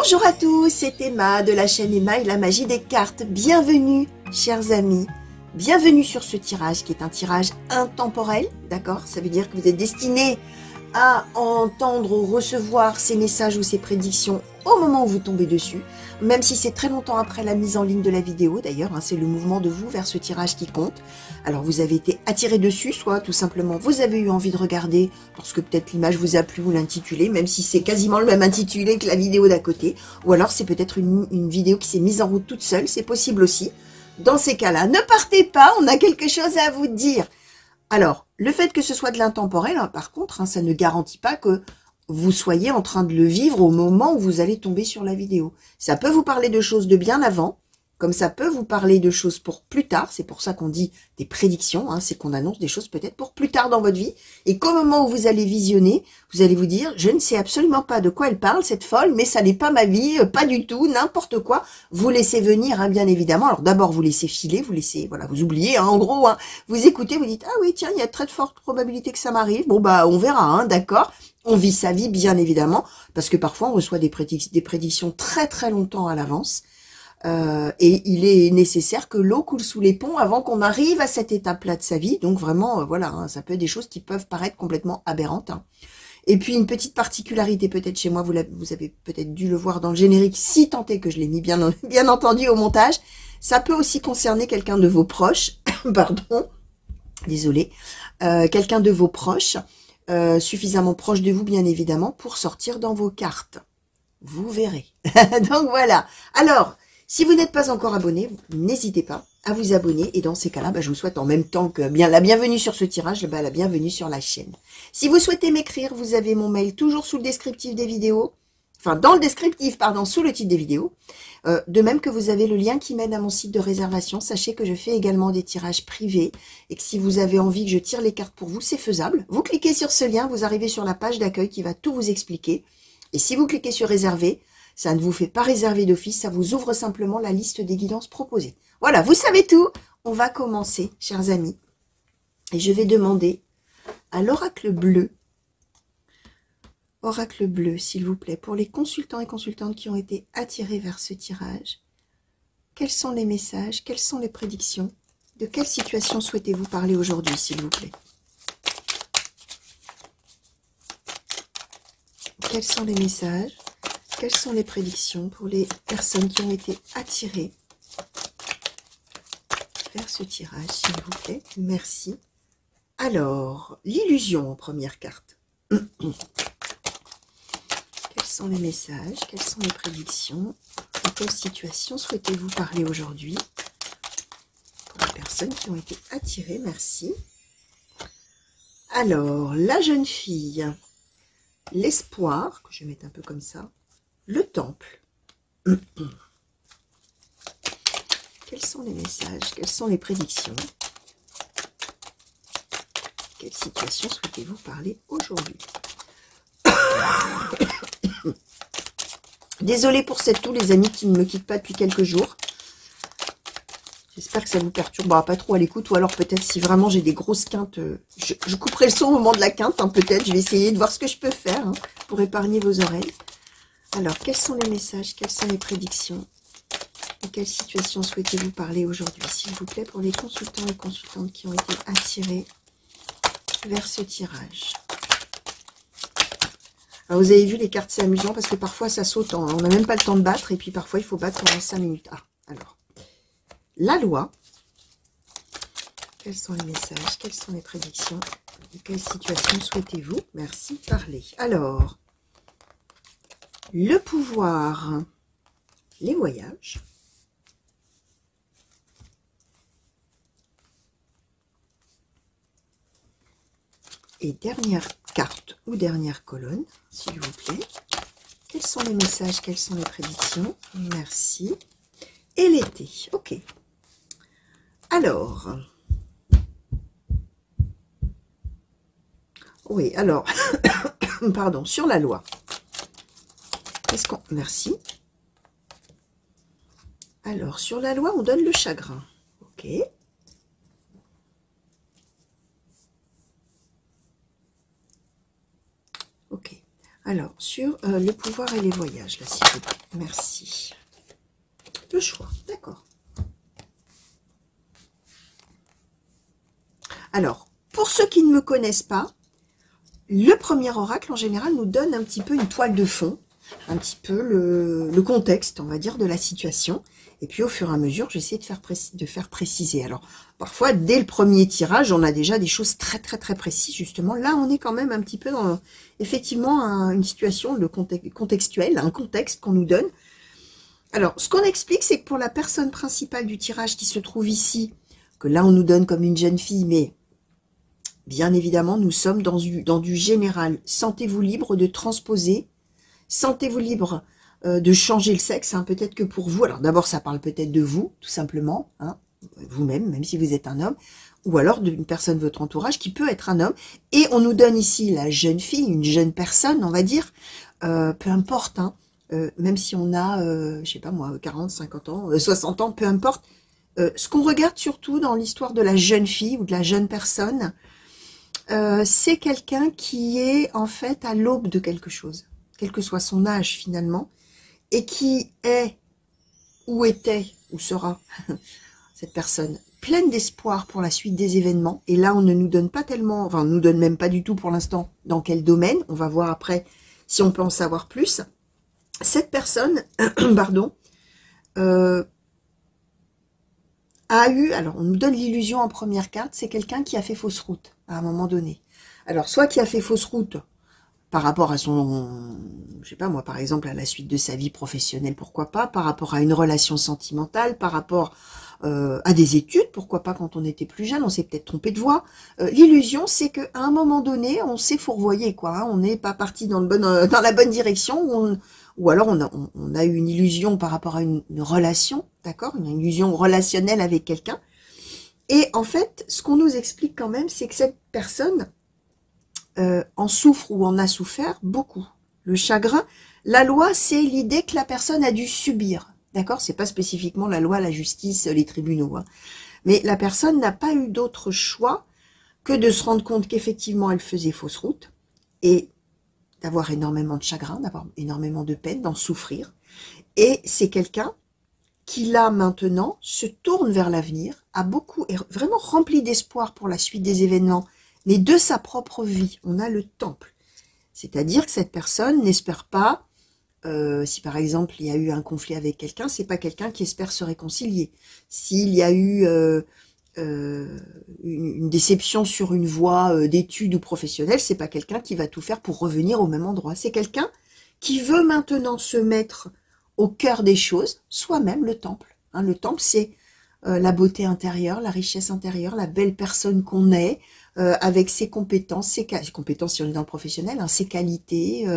Bonjour à tous, c'est Emma de la chaîne Emma et la magie des cartes. Bienvenue, chers amis. Bienvenue sur ce tirage qui est un tirage intemporel, d'accord? Ça veut dire que vous êtes destinés à entendre ou recevoir ces messages ou ces prédictions au moment où vous tombez dessus, même si c'est très longtemps après la mise en ligne de la vidéo d'ailleurs, hein, c'est le mouvement de vous vers ce tirage qui compte. Alors vous avez été attiré dessus, soit tout simplement vous avez eu envie de regarder parce que peut-être l'image vous a plu ou l'intitulé, même si c'est quasiment le même intitulé que la vidéo d'à côté, ou alors c'est peut-être une vidéo qui s'est mise en route toute seule, c'est possible aussi. Dans ces cas-là, ne partez pas, on a quelque chose à vous dire. Alors, le fait que ce soit de l'intemporel, hein, par contre, hein, ça ne garantit pas que vous soyez en train de le vivre au moment où vous allez tomber sur la vidéo. Ça peut vous parler de choses de bien avant, comme ça peut vous parler de choses pour plus tard. C'est pour ça qu'on dit des prédictions, hein, c'est qu'on annonce des choses peut-être pour plus tard dans votre vie. Et qu'au moment où vous allez visionner, vous allez vous dire, je ne sais absolument pas de quoi elle parle, cette folle, mais ça n'est pas ma vie, pas du tout, n'importe quoi. Vous laissez venir, hein, bien évidemment. Alors d'abord, vous laissez filer, vous laissez, voilà, vous oubliez, hein, en gros, hein, vous écoutez, vous dites, ah oui, tiens, il y a très de fortes probabilités que ça m'arrive. Bon, bah, on verra, hein, d'accord. On vit sa vie, bien évidemment, parce que parfois, on reçoit des prédictions très, très longtemps à l'avance. Et il est nécessaire que l'eau coule sous les ponts avant qu'on arrive à cette étape-là de sa vie. Donc vraiment, voilà, hein, ça peut être des choses qui peuvent paraître complètement aberrantes. Hein. Et puis une petite particularité peut-être chez moi, vous avez peut-être dû le voir dans le générique, si tant est que je l'ai mis bien entendu au montage, ça peut aussi concerner quelqu'un de vos proches, pardon, désolé, quelqu'un de vos proches, suffisamment proche de vous bien évidemment, pour sortir dans vos cartes. Vous verrez. Donc voilà. Alors, si vous n'êtes pas encore abonné, n'hésitez pas à vous abonner. Et dans ces cas-là, je vous souhaite en même temps que la bienvenue sur ce tirage, la bienvenue sur la chaîne. Si vous souhaitez m'écrire, vous avez mon mail toujours sous le descriptif des vidéos. Enfin, dans le descriptif, pardon, sous le titre des vidéos. De même que vous avez le lien qui mène à mon site de réservation. Sachez que je fais également des tirages privés. Et que si vous avez envie que je tire les cartes pour vous, c'est faisable. Vous cliquez sur ce lien, vous arrivez sur la page d'accueil qui va tout vous expliquer. Et si vous cliquez sur réserver, ça ne vous fait pas réserver d'office, ça vous ouvre simplement la liste des guidances proposées. Voilà, vous savez tout. On va commencer, chers amis. Et je vais demander à l'oracle bleu, s'il vous plaît, pour les consultants et consultantes qui ont été attirés vers ce tirage, quels sont les messages, quelles sont les prédictions, de quelle situation souhaitez-vous parler aujourd'hui, s'il vous plaît? Quels sont les messages? Quelles sont les prédictions pour les personnes qui ont été attirées vers ce tirage, s'il vous plaît? Merci. Alors, l'illusion en première carte. Quels sont les messages? Quelles sont les prédictions? De quelle situation souhaitez-vous parler aujourd'hui? Pour les personnes qui ont été attirées, merci. Alors, la jeune fille, l'espoir, que je vais mettre un peu comme ça, le temple. Quels sont les messages? Quelles sont les prédictions? Quelle situation souhaitez-vous parler aujourd'hui? Désolée pour cette toux, les amis, qui ne me quittent pas depuis quelques jours. J'espère que ça vous perturbera pas trop à l'écoute, ou alors peut-être si vraiment j'ai des grosses quintes, je couperai le son au moment de la quinte, hein, peut-être. Je vais essayer de voir ce que je peux faire, hein, pour épargner vos oreilles. Alors, quels sont les messages? Quelles sont les prédictions? De quelle situation souhaitez-vous parler aujourd'hui, s'il vous plaît, pour les consultants et consultantes qui ont été attirés vers ce tirage? Alors, vous avez vu, les cartes, c'est amusant parce que parfois, ça saute. On n'a même pas le temps de battre et puis parfois, il faut battre pendant 5 minutes. Ah, alors, la loi. Quels sont les messages? Quelles sont les prédictions? De quelle situation souhaitez-vous? Merci, parler. Alors, le pouvoir, les voyages, et dernière carte ou dernière colonne, s'il vous plaît. Quels sont les messages? Quelles sont les prédictions? Merci. Et l'été, ok. Alors, oui, alors, pardon, sur la loi. Qu'est-ce qu'on... Merci. Alors, sur la loi, on donne le chagrin. Ok. Ok. Alors, sur le pouvoir et les voyages, là, s'il vous plaît. Merci. Le choix, d'accord. Alors, pour ceux qui ne me connaissent pas, le premier oracle, en général, nous donne un petit peu une toile de fond, un petit peu le contexte, on va dire, de la situation. Et puis, au fur et à mesure, j'essaie de faire préciser. Alors, parfois, dès le premier tirage, on a déjà des choses très, très, très précises, justement. Là, on est quand même un petit peu dans, effectivement, une situation contextuelle, un contexte qu'on nous donne. Alors, ce qu'on explique, c'est que pour la personne principale du tirage qui se trouve ici, que là, on nous donne comme une jeune fille, mais bien évidemment, nous sommes dans du général. Sentez-vous libre de transposer, sentez-vous libre de changer le sexe, hein, peut-être que pour vous, alors d'abord, ça parle peut-être de vous, tout simplement, hein, vous-même, même si vous êtes un homme, ou alors d'une personne de votre entourage qui peut être un homme, et on nous donne ici la jeune fille, une jeune personne, on va dire, peu importe, hein, même si on a, je sais pas moi, 40, 50 ans, 60 ans, peu importe. Ce qu'on regarde surtout dans l'histoire de la jeune fille ou de la jeune personne, c'est quelqu'un qui est en fait à l'aube de quelque chose, quel que soit son âge finalement, et qui est, ou était, ou sera, cette personne, pleine d'espoir pour la suite des événements. Et là, on ne nous donne pas tellement, enfin, on ne nous donne même pas du tout pour l'instant dans quel domaine. On va voir après si on peut en savoir plus. Cette personne, pardon, a eu, alors on nous donne l'illusion en première carte, c'est quelqu'un qui a fait fausse route à un moment donné. Alors, soit qui a fait fausse route par rapport à son, je sais pas moi, par exemple, à la suite de sa vie professionnelle, pourquoi pas, par rapport à une relation sentimentale, par rapport à des études, pourquoi pas quand on était plus jeune, on s'est peut-être trompé de voie. L'illusion, c'est qu'à un moment donné, on s'est fourvoyé, quoi, hein, on n'est pas parti dans dans la bonne direction, ou alors on a eu une illusion par rapport à une relation, d'accord, une illusion relationnelle avec quelqu'un. Et en fait, ce qu'on nous explique quand même, c'est que cette personne en souffre ou en a souffert beaucoup. Le chagrin, la loi, c'est l'idée que la personne a dû subir. D'accord? C'est pas spécifiquement la loi, la justice, les tribunaux. Hein. Mais la personne n'a pas eu d'autre choix que de se rendre compte qu'effectivement, elle faisait fausse route et d'avoir énormément de chagrin, d'avoir énormément de peine, d'en souffrir. Et c'est quelqu'un qui, là, maintenant, se tourne vers l'avenir, a beaucoup, est vraiment rempli d'espoir pour la suite des événements, mais de sa propre vie. On a le temple. C'est-à-dire que cette personne n'espère pas, si par exemple il y a eu un conflit avec quelqu'un, c'est pas quelqu'un qui espère se réconcilier. S'il y a eu une déception sur une voie d'études ou professionnelle, c'est pas quelqu'un qui va tout faire pour revenir au même endroit. C'est quelqu'un qui veut maintenant se mettre au cœur des choses, soi-même le temple. Hein, le temple, c'est la beauté intérieure, la richesse intérieure, la belle personne qu'on est, avec ses compétences, ses compétences si on est dans le professionnel, hein, ses qualités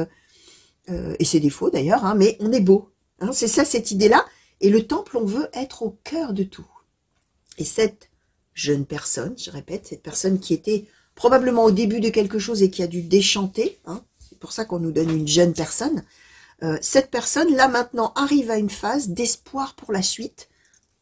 et ses défauts d'ailleurs, hein, mais on est beau. Hein, c'est ça cette idée-là. Et le temple, on veut être au cœur de tout. Et cette jeune personne, je répète, cette personne qui était probablement au début de quelque chose et qui a dû déchanter, hein, c'est pour ça qu'on nous donne une jeune personne, cette personne, là maintenant, arrive à une phase d'espoir pour la suite,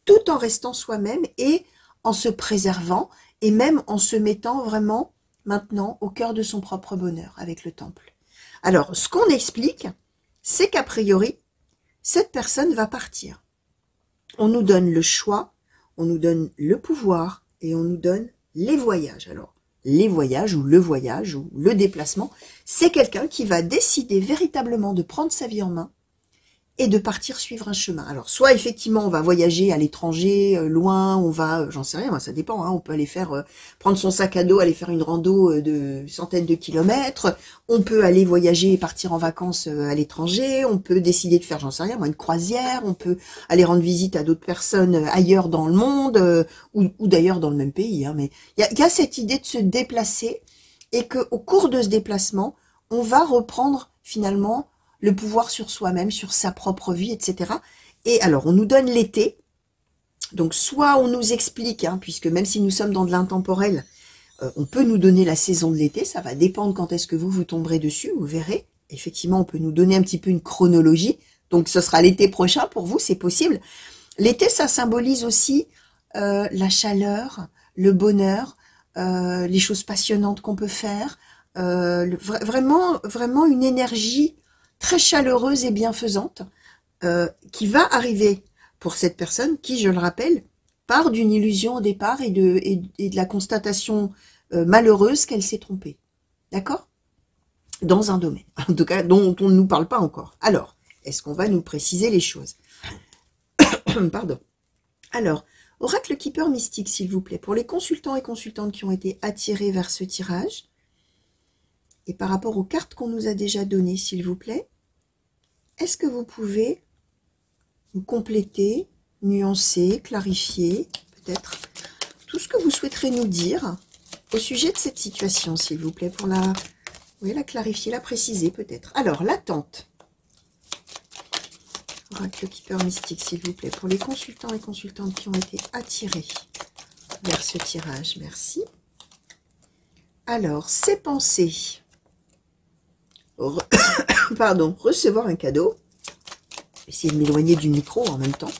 tout en restant soi-même et en se préservant, et même en se mettant vraiment maintenant au cœur de son propre bonheur avec le temple. Alors, ce qu'on explique, c'est qu'a priori, cette personne va partir. On nous donne le choix, on nous donne le pouvoir et on nous donne les voyages. Alors, les voyages ou le déplacement, c'est quelqu'un qui va décider véritablement de prendre sa vie en main et de partir suivre un chemin. Alors, soit effectivement, on va voyager à l'étranger, loin, on va, j'en sais rien, moi, ça dépend, hein, on peut aller faire, prendre son sac à dos, aller faire une rando de centaines de kilomètres, on peut aller voyager et partir en vacances à l'étranger, on peut décider de faire, j'en sais rien, moi, une croisière, on peut aller rendre visite à d'autres personnes ailleurs dans le monde, ou d'ailleurs dans le même pays, hein, mais il y a cette idée de se déplacer, et qu'au cours de ce déplacement, on va reprendre finalement le pouvoir sur soi-même, sur sa propre vie, etc. Et alors, on nous donne l'été. Donc, soit on nous explique, hein, puisque même si nous sommes dans de l'intemporel, on peut nous donner la saison de l'été. Ça va dépendre quand est-ce que vous tomberez dessus, vous verrez. Effectivement, on peut nous donner un petit peu une chronologie. Donc, ce sera l'été prochain pour vous, c'est possible. L'été, ça symbolise aussi la chaleur, le bonheur, les choses passionnantes qu'on peut faire, vraiment une énergie très chaleureuse et bienfaisante qui va arriver pour cette personne qui, je le rappelle, part d'une illusion au départ et de la constatation malheureuse qu'elle s'est trompée. D'accord? Dans un domaine, en tout cas, dont on ne nous parle pas encore. Alors, est-ce qu'on va nous préciser les choses? Pardon. Alors, Oracle Keeper Mystique, s'il vous plaît, pour les consultants et consultantes qui ont été attirés vers ce tirage, et par rapport aux cartes qu'on nous a déjà données, s'il vous plaît, est-ce que vous pouvez nous compléter, nuancer, clarifier, peut-être, tout ce que vous souhaiterez nous dire au sujet de cette situation, s'il vous plaît, pour la clarifier, la préciser, peut-être. Alors, l'attente. Oracle Keeper Mystique, s'il vous plaît, pour les consultants et consultantes qui ont été attirés vers ce tirage, merci. Alors, ces pensées, pardon, recevoir un cadeau, essayer de m'éloigner du micro en même temps,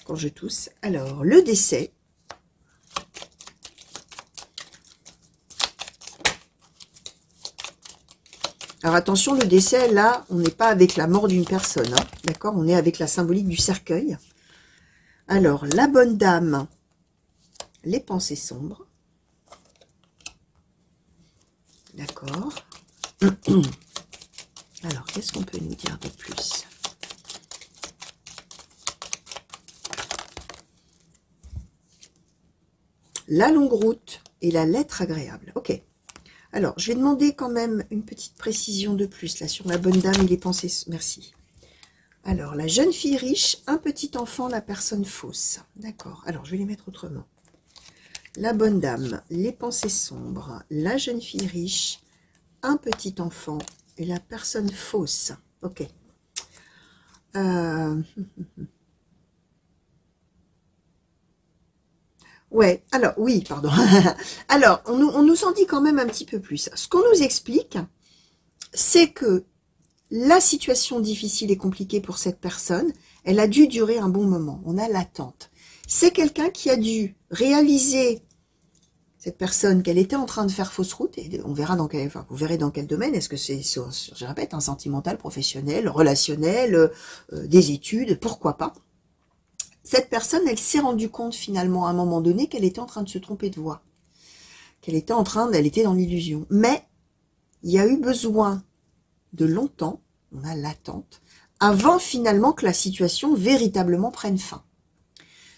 quand je tousse. Alors, le décès, alors attention, le décès, là, on n'est pas avec la mort d'une personne, hein, d'accord? On est avec la symbolique du cercueil. Alors, la bonne dame, les pensées sombres. D'accord. Alors, qu'est-ce qu'on peut nous dire de plus? La longue route et la lettre agréable. Ok. Alors, je vais demander quand même une petite précision de plus, là, sur la bonne dame et les pensées. Merci. Alors, la jeune fille riche, un petit enfant, la personne fausse. D'accord. Alors, je vais les mettre autrement. La bonne dame, les pensées sombres, la jeune fille riche, un petit enfant et la personne fausse. Ok. Ouais, alors, oui, pardon. Alors, on nous en dit quand même un petit peu plus. Ce qu'on nous explique, c'est que la situation difficile et compliquée pour cette personne, elle a dû durer un bon moment. On a l'attente. C'est quelqu'un qui a dû réaliser, cette personne, qu'elle était en train de faire fausse route, et on verra dans quel, enfin, vous verrez dans quel domaine. Est-ce que c'est, je répète, un sentimental, professionnel, relationnel, des études, pourquoi pas. Cette personne, elle s'est rendue compte finalement à un moment donné qu'elle était en train de se tromper de voie. Elle était dans l'illusion. Mais il y a eu besoin de longtemps, on a l'attente, avant finalement que la situation véritablement prenne fin.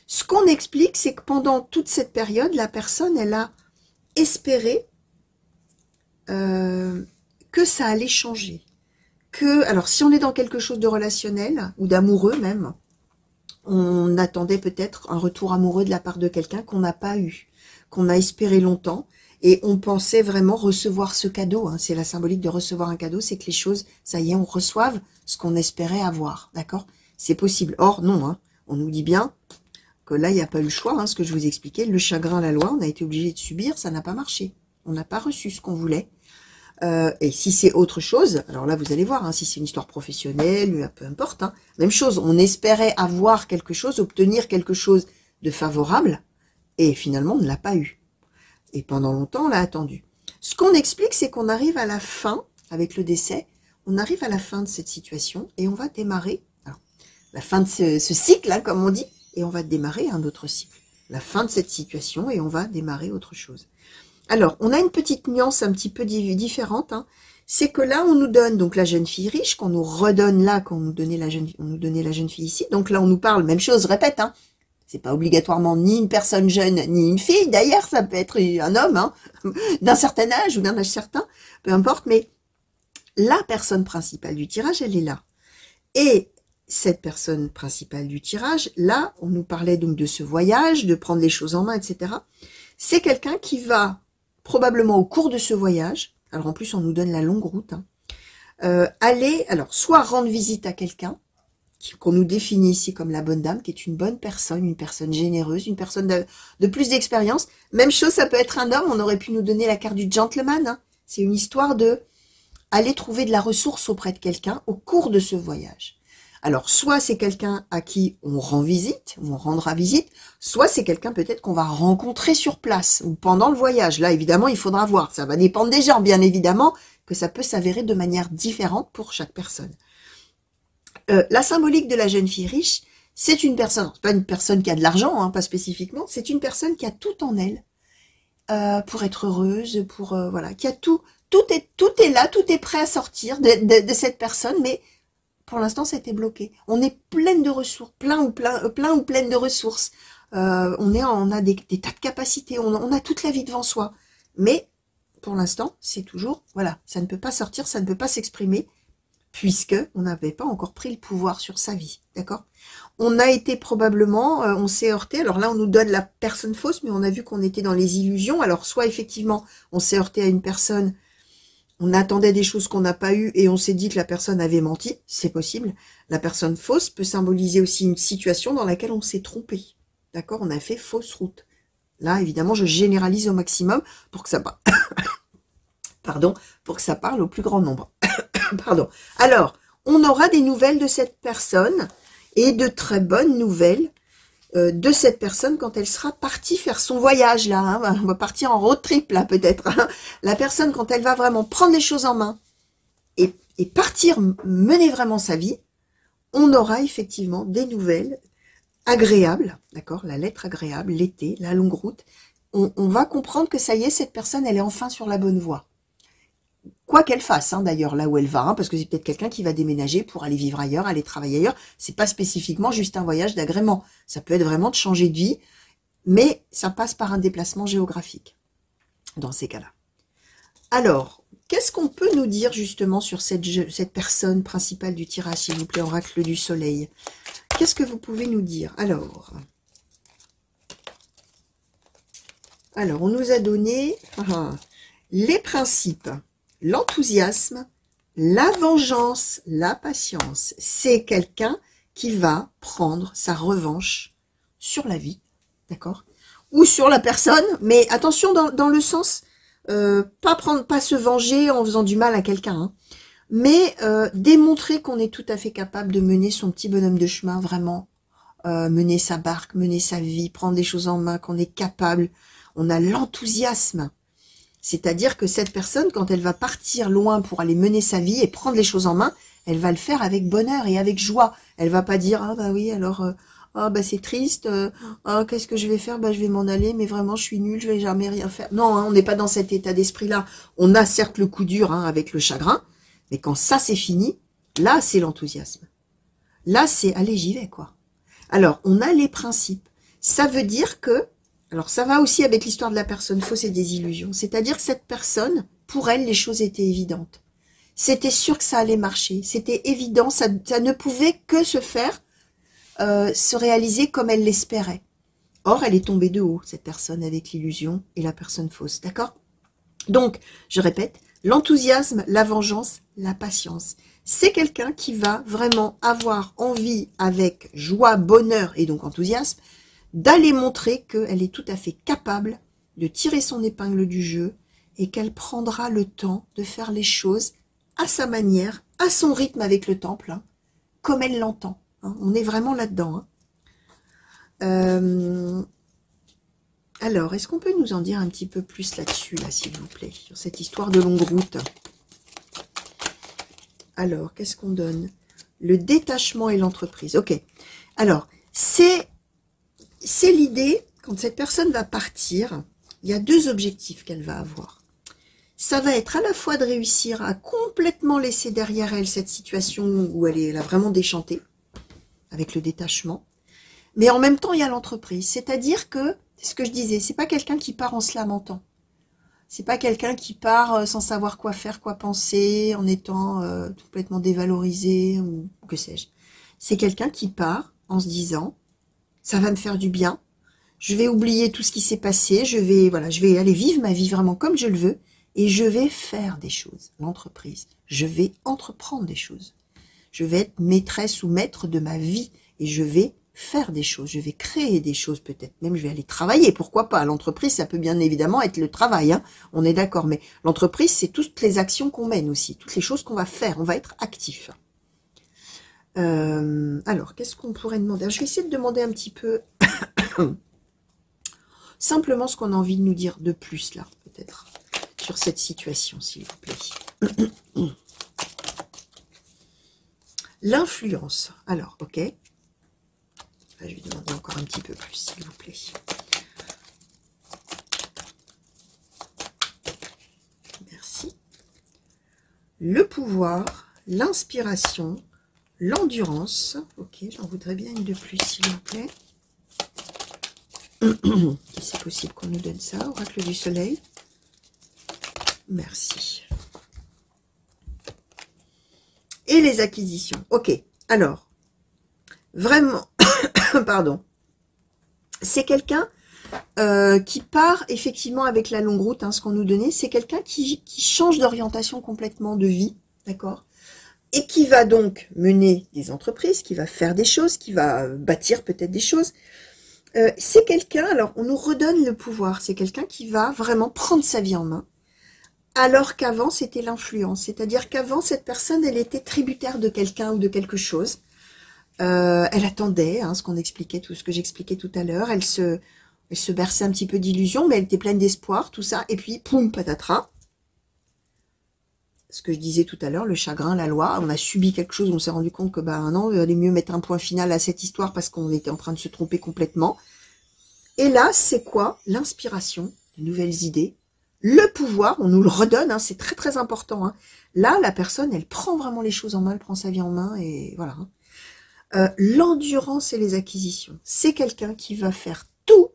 Ce qu'on explique, c'est que pendant toute cette période, la personne, elle a espéré que ça allait changer. Alors, si on est dans quelque chose de relationnel, ou d'amoureux même, on attendait peut-être un retour amoureux de la part de quelqu'un qu'on n'a pas eu, qu'on a espéré longtemps, et on pensait vraiment recevoir ce cadeau. Hein. C'est la symbolique de recevoir un cadeau, c'est que les choses, ça y est, on reçoive ce qu'on espérait avoir, d'accord? C'est possible. Or, non, hein. On nous dit bien que là, il n'y a pas eu le choix, hein, ce que je vous expliquais, le chagrin, la loi, on a été obligé de subir, ça n'a pas marché. On n'a pas reçu ce qu'on voulait. Et si c'est autre chose, alors là, vous allez voir, hein, si c'est une histoire professionnelle, peu importe, hein, même chose, on espérait avoir quelque chose, obtenir quelque chose de favorable, et finalement, on ne l'a pas eu. Et pendant longtemps, on l'a attendu. Ce qu'on explique, c'est qu'on arrive à la fin, avec le décès, on arrive à la fin de cette situation, et on va démarrer, alors, la fin de ce cycle, hein, comme on dit, et on va démarrer un autre cycle. La fin de cette situation, et on va démarrer autre chose. Alors, on a une petite nuance un petit peu différente, hein. C'est que là, on nous donne donc la jeune fille riche, qu'on nous redonne là, qu'on nous donnait la jeune fille ici. Donc là, on nous parle, même chose, répète, hein. C'est pas obligatoirement ni une personne jeune, ni une fille. D'ailleurs, ça peut être un homme, hein, d'un certain âge ou d'un âge certain, peu importe. Mais la personne principale du tirage, elle est là. Et cette personne principale du tirage, là, on nous parlait donc de ce voyage, de prendre les choses en main, etc. C'est quelqu'un qui va probablement au cours de ce voyage, alors en plus on nous donne la longue route, hein, aller, alors soit rendre visite à quelqu'un, qu'on nous définit ici comme la bonne dame, qui est une bonne personne, une personne généreuse, une personne de plus d'expérience. Même chose, ça peut être un homme, on aurait pu nous donner la carte du gentleman, hein. C'est une histoire de aller trouver de la ressource auprès de quelqu'un au cours de ce voyage. Alors, soit c'est quelqu'un à qui on rend visite, ou on rendra visite, soit c'est quelqu'un peut-être qu'on va rencontrer sur place, ou pendant le voyage. Là, évidemment, il faudra voir. Ça va dépendre des gens, bien évidemment, que ça peut s'avérer de manière différente pour chaque personne. La symbolique de la jeune fille riche, c'est une personne, c'est pas une personne qui a de l'argent, hein, pas spécifiquement, c'est une personne qui a tout en elle, pour être heureuse, pour voilà, qui a tout est là, tout est prêt à sortir de cette personne, mais pour l'instant c'était bloqué. On est pleine de ressources, plein ou pleine de ressources. On a des tas de capacités, on a toute la vie devant soi, mais pour l'instant c'est toujours, voilà, ça ne peut pas sortir, ça ne peut pas s'exprimer, puisque on n'avait pas encore pris le pouvoir sur sa vie, d'accord? On a été probablement, on s'est heurté, alors là on nous donne la personne fausse, mais on a vu qu'on était dans les illusions, alors soit effectivement on s'est heurté à une personne, on attendait des choses qu'on n'a pas eues et on s'est dit que la personne avait menti, c'est possible. La personne fausse peut symboliser aussi une situation dans laquelle on s'est trompé, d'accord? On a fait fausse route. Là évidemment je généralise au maximum pour que ça pardon, pour que ça parle au plus grand nombre. Pardon. Alors, on aura des nouvelles de cette personne et de très bonnes nouvelles de cette personne quand elle sera partie faire son voyage là. Hein. On va partir en road trip là peut-être. Hein. La personne quand elle va vraiment prendre les choses en main et partir mener vraiment sa vie, on aura effectivement des nouvelles agréables, d'accord? La lettre agréable, l'été, la longue route. On va comprendre que ça y est, cette personne, elle est enfin sur la bonne voie. Quoi qu'elle fasse, hein, d'ailleurs, là où elle va, hein, parce que c'est peut-être quelqu'un qui va déménager pour aller vivre ailleurs, aller travailler ailleurs. C'est pas spécifiquement juste un voyage d'agrément. Ça peut être vraiment de changer de vie, mais ça passe par un déplacement géographique, dans ces cas-là. Alors, qu'est-ce qu'on peut nous dire justement sur cette personne principale du tirage, s'il vous plaît, oracle du soleil? Qu'est-ce que vous pouvez nous dire? Alors, on nous a donné les principes. L'enthousiasme, la vengeance, la patience. C'est quelqu'un qui va prendre sa revanche sur la vie, d'accord? Ou sur la personne, mais attention dans le sens, pas se venger en faisant du mal à quelqu'un, hein, mais démontrer qu'on est tout à fait capable de mener son petit bonhomme de chemin, vraiment, mener sa barque, mener sa vie, prendre des choses en main, qu'on est capable. On a l'enthousiasme. C'est-à-dire que cette personne, quand elle va partir loin pour aller mener sa vie et prendre les choses en main, elle va le faire avec bonheur et avec joie. Elle va pas dire « Ah bah oui, alors, c'est triste, qu'est-ce que je vais faire? Bah je vais m'en aller, mais vraiment je suis nulle, je vais jamais rien faire. » Non, hein, on n'est pas dans cet état d'esprit-là. On a certes le coup dur hein, avec le chagrin, mais quand ça c'est fini, là c'est l'enthousiasme. Là c'est « Allez, j'y vais, quoi. » Alors, on a les principes. Ça veut dire que alors, ça va aussi avec l'histoire de la personne fausse et des illusions. C'est-à-dire que cette personne, pour elle, les choses étaient évidentes. C'était sûr que ça allait marcher. C'était évident. Ça ne pouvait que se faire, se réaliser comme elle l'espérait. Or, elle est tombée de haut, cette personne avec l'illusion et la personne fausse. D'accord? Donc, je répète, l'enthousiasme, la vengeance, la patience. C'est quelqu'un qui va vraiment avoir envie, avec joie, bonheur et donc enthousiasme, d'aller montrer qu'elle est tout à fait capable de tirer son épingle du jeu et qu'elle prendra le temps de faire les choses à sa manière, à son rythme avec le temple, hein, comme elle l'entend. Hein. On est vraiment là-dedans. Hein. Alors, est-ce qu'on peut nous en dire un petit peu plus là-dessus, là, s'il vous plaît, sur cette histoire de longue route? Alors, qu'est-ce qu'on donne? Le détachement et l'entreprise. Ok. Alors, c'est l'idée, quand cette personne va partir, il y a deux objectifs qu'elle va avoir. Ça va être à la fois de réussir à complètement laisser derrière elle cette situation où elle a vraiment déchanté, avec le détachement, mais en même temps, il y a l'entreprise. C'est-à-dire que, c'est ce que je disais, c'est pas quelqu'un qui part en se lamentant. C'est pas quelqu'un qui part sans savoir quoi faire, quoi penser, en étant complètement dévalorisé, ou que sais-je. C'est quelqu'un qui part en se disant, ça va me faire du bien, je vais oublier tout ce qui s'est passé, je vais aller vivre ma vie vraiment comme je le veux, et je vais faire des choses, l'entreprise. Je vais entreprendre des choses. Je vais être maîtresse ou maître de ma vie, et je vais faire des choses, je vais créer des choses peut-être, même je vais aller travailler, pourquoi pas. L'entreprise, ça peut bien évidemment être le travail, hein, on est d'accord, mais l'entreprise, c'est toutes les actions qu'on mène aussi, toutes les choses qu'on va faire, on va être actif. Alors, qu'est-ce qu'on pourrait demander? Je vais essayer de demander un petit peu simplement ce qu'on a envie de nous dire de plus, là, peut-être, sur cette situation, s'il vous plaît. L'influence. Alors, ok. Là, je vais demander encore un petit peu plus, s'il vous plaît. Merci. Le pouvoir, l'inspiration, l'endurance. Ok, j'en voudrais bien une de plus, s'il vous plaît. C'est possible qu'on nous donne ça, oracle du soleil. Merci. Et les acquisitions. Ok, alors, vraiment, pardon, c'est quelqu'un qui part effectivement avec la longue route, hein, ce qu'on nous donnait, c'est quelqu'un qui change d'orientation complètement de vie, d'accord, et qui va donc mener des entreprises, qui va faire des choses, qui va bâtir peut-être des choses. C'est quelqu'un, alors on nous redonne le pouvoir, c'est quelqu'un qui va vraiment prendre sa vie en main, alors qu'avant c'était l'influence, c'est-à-dire qu'avant cette personne elle était tributaire de quelqu'un ou de quelque chose, elle attendait, hein, ce qu'on expliquait, tout ce que j'expliquais tout à l'heure, elle se berçait un petit peu d'illusions, mais elle était pleine d'espoir, tout ça, et puis poum, patatras, ce que je disais tout à l'heure, le chagrin, la loi, on a subi quelque chose, on s'est rendu compte que non, il valait mieux mettre un point final à cette histoire parce qu'on était en train de se tromper complètement. Et là, c'est quoi? L'inspiration, de nouvelles idées, le pouvoir, on nous le redonne, hein, c'est très très important. Hein. Là, la personne, elle prend vraiment les choses en main, elle prend sa vie en main, et voilà. Hein. L'endurance et les acquisitions, c'est quelqu'un qui va faire tout.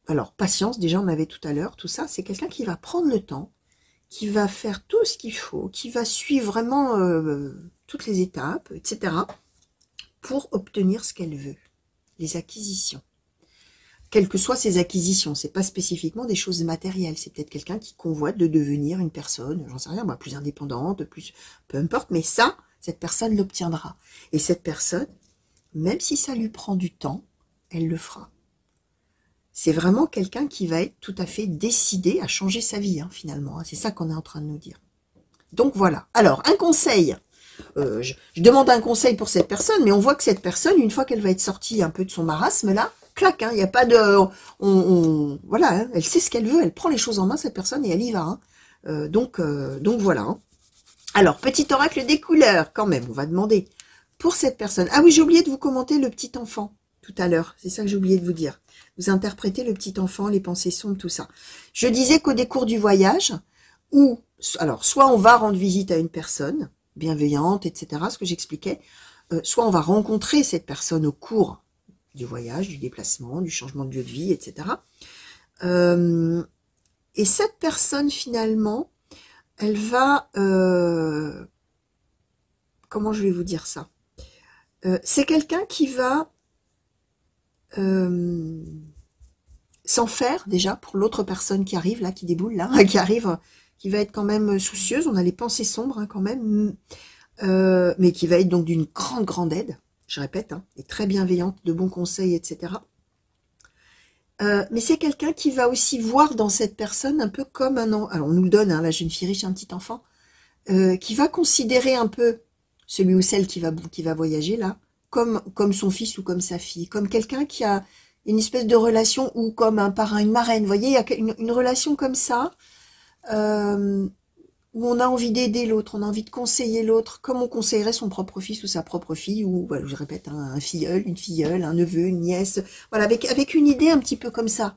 Alors, patience, déjà on avait tout à l'heure, tout ça, c'est quelqu'un qui va prendre le temps, qui va faire tout ce qu'il faut, qui va suivre vraiment toutes les étapes, etc., pour obtenir ce qu'elle veut, les acquisitions. Quelles que soient ses acquisitions, c'est pas spécifiquement des choses matérielles, c'est peut-être quelqu'un qui convoite de devenir une personne, j'en sais rien, plus indépendante, plus, peu importe, mais ça, cette personne l'obtiendra. Et cette personne, même si ça lui prend du temps, elle le fera. C'est vraiment quelqu'un qui va être tout à fait décidé à changer sa vie, hein, finalement. C'est ça qu'on est en train de nous dire. Donc voilà. Alors, un conseil. Je demande un conseil pour cette personne, mais on voit que cette personne, une fois qu'elle va être sortie un peu de son marasme, là, clac, hein, il n'y a pas de... voilà, hein, elle sait ce qu'elle veut, elle prend les choses en main, cette personne, et elle y va. Hein. Donc voilà. Hein. Alors, petit oracle des couleurs, quand même, on va demander. Pour cette personne... Ah oui, j'ai oublié de vous commenter le petit enfant, tout à l'heure. C'est ça que j'ai oublié de vous dire. Vous interprétez le petit enfant, les pensées sombres, tout ça. Je disais qu'au décours du voyage, alors, soit on va rendre visite à une personne bienveillante, etc., ce que j'expliquais, soit on va rencontrer cette personne au cours du voyage, du déplacement, du changement de lieu de vie, etc. Et cette personne, finalement, elle va... comment je vais vous dire ça? C'est quelqu'un qui va... s'en faire déjà pour l'autre personne qui arrive là, qui déboule là, qui arrive, qui va être quand même soucieuse, on a les pensées sombres hein, quand même, mais qui va être donc d'une grande aide, je répète, hein, et très bienveillante, de bons conseils, etc. Mais c'est quelqu'un qui va aussi voir dans cette personne un peu comme un... Alors on nous le donne, hein, la jeune fille riche, un petit enfant, qui va considérer un peu celui ou celle qui va voyager là, comme son fils ou comme sa fille, comme quelqu'un qui a une espèce de relation, ou comme un parrain, une marraine, vous voyez, il y a une relation comme ça, où on a envie d'aider l'autre, on a envie de conseiller l'autre, comme on conseillerait son propre fils ou sa propre fille, ou, voilà, je répète, un filleul, une filleule, un neveu, une nièce, voilà, avec une idée un petit peu comme ça,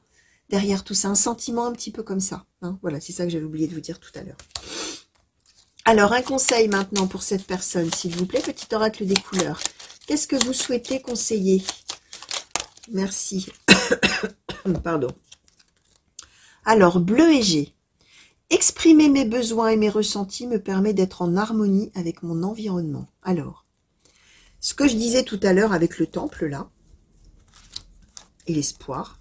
derrière tout ça, un sentiment un petit peu comme ça, hein, voilà, c'est ça que j'avais oublié de vous dire tout à l'heure. Alors, un conseil maintenant pour cette personne, s'il vous plaît, petit oracle des couleurs. Qu'est-ce que vous souhaitez conseiller? Merci. Pardon. Alors, bleu et G. Exprimer mes besoins et mes ressentis me permet d'être en harmonie avec mon environnement. Alors, ce que je disais tout à l'heure avec le temple, là, et l'espoir,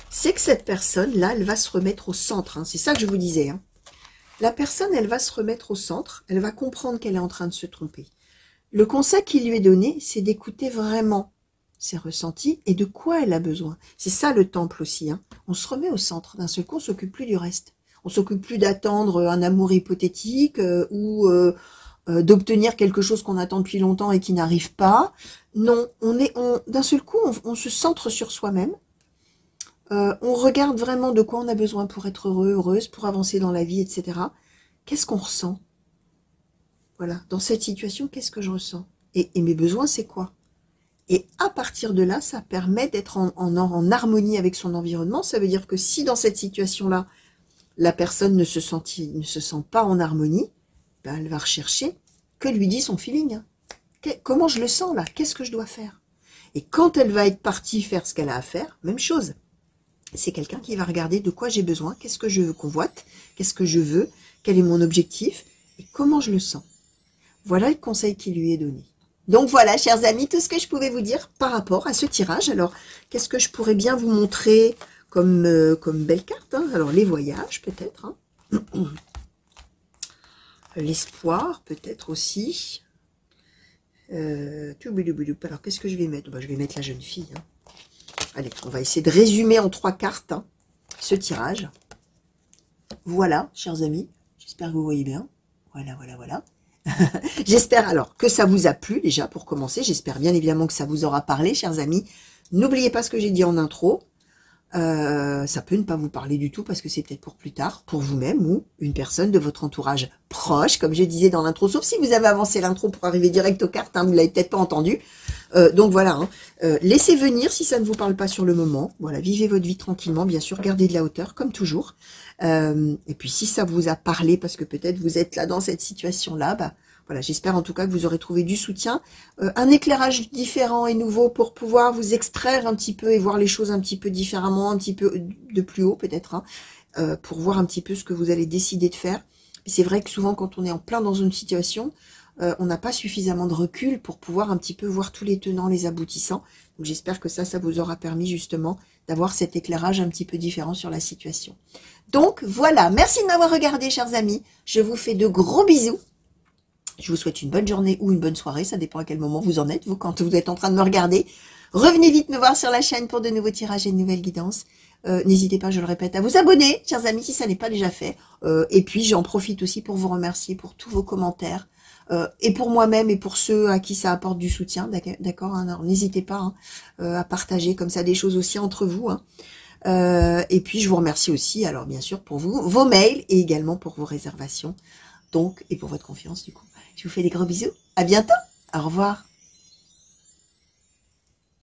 c'est que cette personne, là, elle va se remettre au centre. Hein, c'est ça que je vous disais. Hein. La personne, elle va se remettre au centre. Elle va comprendre qu'elle est en train de se tromper. Le conseil qui lui est donné, c'est d'écouter vraiment ses ressentis et de quoi elle a besoin. C'est ça le temple aussi. Hein. On se remet au centre. D'un seul coup, on s'occupe plus du reste. On s'occupe plus d'attendre un amour hypothétique ou d'obtenir quelque chose qu'on attend depuis longtemps et qui n'arrive pas. Non, d'un seul coup, on se centre sur soi-même. On regarde vraiment de quoi on a besoin pour être heureux, heureuse, pour avancer dans la vie, etc. Qu'est-ce qu'on ressent? Voilà, dans cette situation, qu'est-ce que je ressens? Et mes besoins, c'est quoi? Et à partir de là, ça permet d'être en harmonie avec son environnement. Ça veut dire que si dans cette situation-là, la personne ne se sent pas en harmonie, ben elle va rechercher que lui dit son feeling. Hein. Comment je le sens là? Qu'est-ce que je dois faire? Et quand elle va être partie faire ce qu'elle a à faire, même chose. C'est quelqu'un qui va regarder de quoi j'ai besoin, qu'est-ce que je convoite, qu'est-ce que je veux, quel est mon objectif et comment je le sens. Voilà le conseil qui lui est donné. Donc voilà, chers amis, tout ce que je pouvais vous dire par rapport à ce tirage. Alors, qu'est-ce que je pourrais bien vous montrer comme belle carte, hein? Alors, les voyages, peut-être. Hein. L'espoir, peut-être aussi. Alors, qu'est-ce que je vais mettre? Je vais mettre la jeune fille. Hein. Allez, on va essayer de résumer en 3 cartes hein, ce tirage. Voilà, chers amis. J'espère que vous voyez bien. Voilà, voilà, voilà. J'espère alors que ça vous a plu déjà pour commencer. J'espère bien évidemment que ça vous aura parlé, chers amis. N'oubliez pas ce que j'ai dit en intro. Ça peut ne pas vous parler du tout parce que c'est peut-être pour plus tard, pour vous-même ou une personne de votre entourage proche, comme je disais dans l'intro, sauf si vous avez avancé l'intro pour arriver direct aux cartes, hein, vous l'avez peut-être pas entendu. Donc voilà, hein, laissez venir si ça ne vous parle pas sur le moment. Voilà, vivez votre vie tranquillement, bien sûr, gardez de la hauteur comme toujours. Et puis si ça vous a parlé, parce que peut-être vous êtes là dans cette situation-là, bah voilà, j'espère en tout cas que vous aurez trouvé du soutien, un éclairage différent et nouveau pour pouvoir vous extraire un petit peu et voir les choses un petit peu différemment, un petit peu de plus haut peut-être, hein, pour voir un petit peu ce que vous allez décider de faire. C'est vrai que souvent quand on est en plein dans une situation, on n'a pas suffisamment de recul pour pouvoir un petit peu voir tous les tenants, les aboutissants. Donc j'espère que ça vous aura permis justement d'avoir cet éclairage un petit peu différent sur la situation. Donc voilà, merci de m'avoir regardé, chers amis. Je vous fais de gros bisous. Je vous souhaite une bonne journée ou une bonne soirée, ça dépend à quel moment vous en êtes, vous, quand vous êtes en train de me regarder. Revenez vite me voir sur la chaîne pour de nouveaux tirages et de nouvelles guidances. N'hésitez pas, je le répète, à vous abonner, chers amis, si ça n'est pas déjà fait. Et puis, j'en profite aussi pour vous remercier pour tous vos commentaires. Et pour moi-même et pour ceux à qui ça apporte du soutien, d'accord, hein, n'hésitez pas hein, à partager comme ça des choses aussi entre vous. Hein. Et puis, je vous remercie aussi, alors bien sûr, pour vos mails et également pour vos réservations. Donc, et pour votre confiance, du coup. Je vous fais des gros bisous. À bientôt. Au revoir.